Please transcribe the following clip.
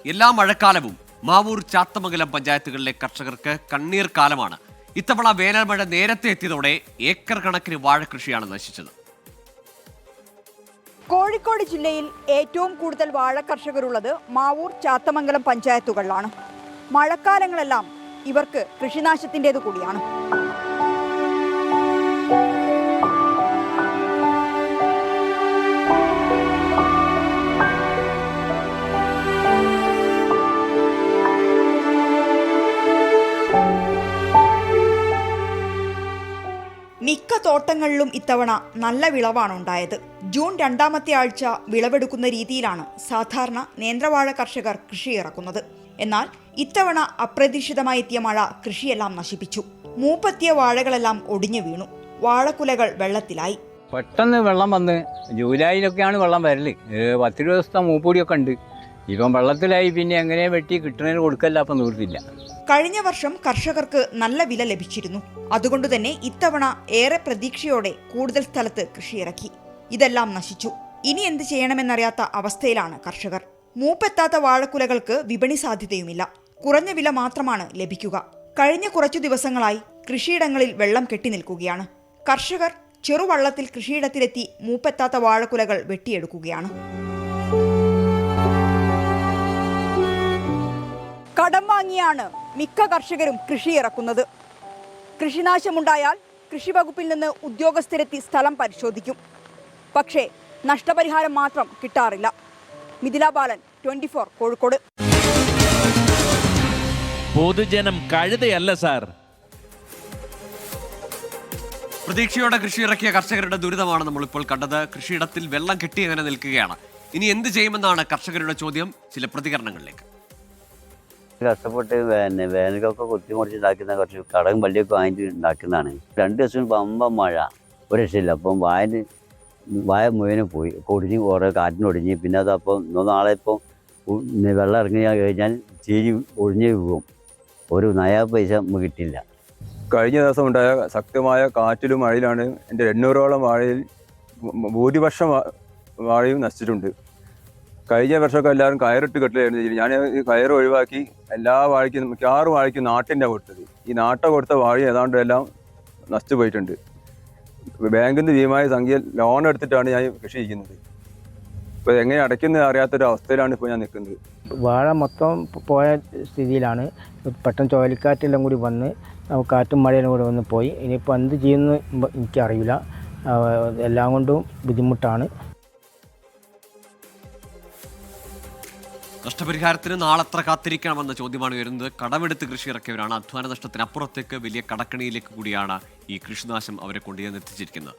എല്ലാ മഴക്കാലവും മാവൂർ ചാത്തമംഗലം പഞ്ചായത്തുകളിലെ കർഷകർക്ക് കണ്ണീർ കാലമാണ്. ഇത്തവണ വേനൽ മഴ നേരത്തെ എത്തിയതോടെ ഏക്കർ കണക്കിന് വാഴകൃഷിയാണ് നശിച്ചത്. കോഴിക്കോട് ജില്ലയിൽ ഏറ്റവും കൂടുതൽ വാഴ കർഷകരുള്ളത് മാവൂർ ചാത്തമംഗലം പഞ്ചായത്തുകളിലാണ്. മഴക്കാലങ്ങളെല്ലാം ഇവർക്ക് കൃഷിനാശത്തിൻ്റേത് കൂടിയാണ്. മിക്ക തോട്ടങ്ങളിലും ഇത്തവണ നല്ല വിളവാണ് ഉണ്ടായത്. ജൂൺ 2ാമത്തെ ആഴ്ച വിളവെടുക്കുന്ന രീതിയിലാണ് സാധാരണ നേന്ത്രവാഴ കർഷകർ കൃഷി ഇറക്കുന്നത്. എന്നാൽ ഇത്തവണ അപ്രതീക്ഷിതമായി എത്തിയ മഴ കൃഷിയെല്ലാം നശിപ്പിച്ചു. മൂപ്പെത്തിയ വാഴകളെല്ലാം ഒടിഞ്ഞു വീണു. വാഴക്കുലകൾ വെള്ളത്തിലായി. പെട്ടെന്ന് വെള്ളം വന്ന് ജൂലൈയിലൊക്കെയാണ് വെള്ളം വരല്. 10 ദിവസത്തെ മൂപ്പൊടിയൊക്കെ ഉണ്ട്. ഇപ്പം വെള്ളത്തിലായി. പിന്നെ എങ്ങനെ വെട്ടി കിട്ടുന്നതിന് കൊടുക്കല്ല, അപ്പം നിവൃത്തില്ല. കഴിഞ്ഞ വർഷം കർഷകർക്ക് നല്ല വില ലഭിച്ചിരുന്നു. അതുകൊണ്ടുതന്നെ ഇത്തവണ ഏറെ പ്രതീക്ഷയോടെ കൂടുതൽ സ്ഥലത്ത് കൃഷിയിറക്കി. ഇതെല്ലാം നശിച്ചു. ഇനി എന്ത് ചെയ്യണമെന്നറിയാത്ത അവസ്ഥയിലാണ് കർഷകർ. മൂപ്പെത്താത്ത വാഴക്കുലകൾക്ക് വിപണി സാധ്യതയുമില്ല. കുറഞ്ഞ വില മാത്രമാണ് ലഭിക്കുക. കഴിഞ്ഞ കുറച്ചു ദിവസങ്ങളായി കൃഷിയിടങ്ങളിൽ വെള്ളം കെട്ടി നിൽക്കുകയാണ്. കർഷകർ ചെറുവള്ളത്തിൽ കൃഷിയിടത്തിലെത്തി മൂപ്പെത്താത്ത വാഴക്കുലകൾ വെട്ടിയെടുക്കുകയാണ്. കടം വാങ്ങിയാണ് മിക്ക കർഷകരും കൃഷി ഇറക്കുന്നത്. കൃഷിനാശമുണ്ടായാൽ കൃഷി വകുപ്പിൽ നിന്ന് ഉദ്യോഗസ്ഥരെത്തി സ്ഥലം പരിശോധിക്കും. പക്ഷേ നഷ്ടപരിഹാരം മാത്രം കിട്ടാറില്ല. മിഥില ബാലൻ, 24 കോഴിക്കോട്. പൊതുജനം കഴുതയല്ല സാർ. പ്രതീക്ഷയോടെ കൃഷി ഇറക്കിയ കർഷകരുടെ ദുരിതമാണ് നമ്മളിപ്പോൾ കണ്ടത്. കൃഷിയിടത്തിൽ വെള്ളം കെട്ടി അങ്ങനെ നിൽക്കുകയാണ്. ഇനി എന്ത് ചെയ്യുമെന്നാണ് കർഷകരുടെ ചോദ്യം. ചില പ്രതികരണങ്ങളിലേക്ക്. കഷ്ടപ്പെട്ട് വേനലൊക്കെ കുത്തിമുറിച്ച് ഉണ്ടാക്കുന്ന കുറച്ച് കടകും പള്ളിയൊക്കെ വാങ്ങിയിട്ട് ഉണ്ടാക്കുന്നതാണ്. 2 ദിവസം പമ്പ മഴ, ഒരു രക്ഷയില്ല. അപ്പം വായ മുഴുവനും പോയി, ഒടിഞ്ഞ് കുറേ കാറ്റിനൊടിഞ്ഞ്. പിന്നെ അതപ്പം നാളെ ഇപ്പം വെള്ളം ഇറങ്ങി കഴിഞ്ഞാൽ ചീരി ഒഴിഞ്ഞ് പോകും. ഒരു നയാ പൈസ നമുക്ക് കിട്ടില്ല. കഴിഞ്ഞ ദിവസം ഉണ്ടായ ശക്തമായ കാറ്റിലും മഴയിലാണ് എൻ്റെ 800ഓളം വാഴയിൽ ഭൂരിപക്ഷം വാഴയും നശിച്ചിട്ടുണ്ട്. കഴിഞ്ഞ വർഷമൊക്കെ എല്ലാവരും കയറിട്ട് കെട്ടിലായിരുന്നു. ഞാൻ ഈ കയറ് ഒഴിവാക്കി എല്ലാ വാഴയ്ക്കും മിക്കവാറും വാഴയ്ക്കും നാട്ടിൻ്റെ കൊടുത്തത്. ഈ നാട്ട കൊടുത്ത വാഴ ഏതാണ്ട് എല്ലാം നശിച്ചു പോയിട്ടുണ്ട്. ബാങ്കിൽ നിന്ന് ഭീമമായ സംഖ്യ ലോൺ എടുത്തിട്ടാണ് ഞാൻ കൃഷി ചെയ്യുന്നത്. ഇപ്പോൾ എങ്ങനെ അടയ്ക്കുന്നത് അറിയാത്തൊരു അവസ്ഥയിലാണ് ഇപ്പോൾ ഞാൻ നിൽക്കുന്നത്. വാഴ മൊത്തം പോയ സ്ഥിതിയിലാണ്. പെട്ടെന്ന് ചുഴലിക്കാറ്റെല്ലാം കൂടി വന്ന് കാറ്റും മഴയെല്ലാം കൂടി വന്ന് പോയി. ഇനിയിപ്പോൾ എന്ത് ചെയ്യുന്നു എനിക്കറിയില്ല. എല്ലാം കൊണ്ടും ബുദ്ധിമുട്ടാണ്. നഷ്ടപരിഹാരത്തിന് നാളെത്ര കാത്തിരിക്കണമെന്ന ചോദ്യമാണ് വരുന്നത്. കടമെടുത്ത് കൃഷി ഇറക്കിയവരാണ്. അധ്വാന നഷ്ടത്തിനപ്പുറത്തേക്ക് വലിയ കടക്കണിയിലേക്ക് കൂടിയാണ് ഈ കൃഷിനാശം അവരെ കൊണ്ടുചെന്നെത്തിച്ചിരിക്കുന്നത്.